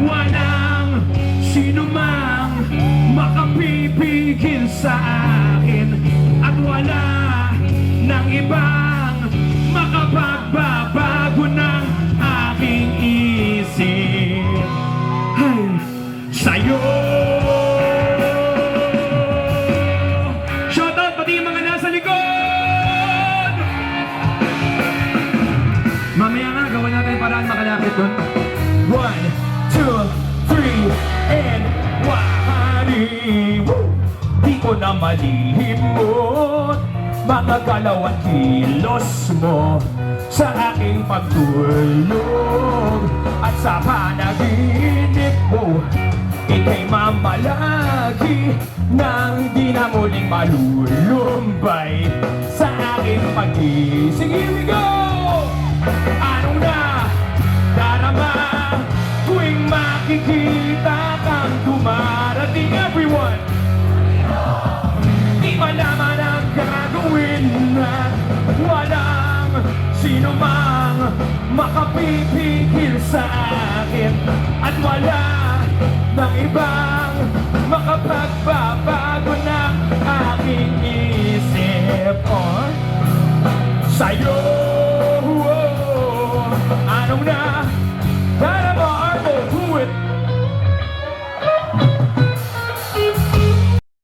Walang sino mang makapipigil sa akin, at wala ng ibang makapagbabago ng aking isip. Ay, sa'yo. Shoutout pati yung mga nasa likod. Mamaya nga, gawin natin paraan makalapit dun. 1, 2, 3, and wahani. Di ko na malihimot mga galaw at kilos mo sa aking pagtulog, at sa panaginip mo ika'y mamalagi nang di na muling malulumbay sa aking pag-ising. Here we go! Anong nadarama tuwing makikita kang dumarating? Everyone! Di malaman ang gagawin na walang sino mang makapipigil sa akin, at wala ng ibang makapagbabago ng aking isip. Sa'yo, anong na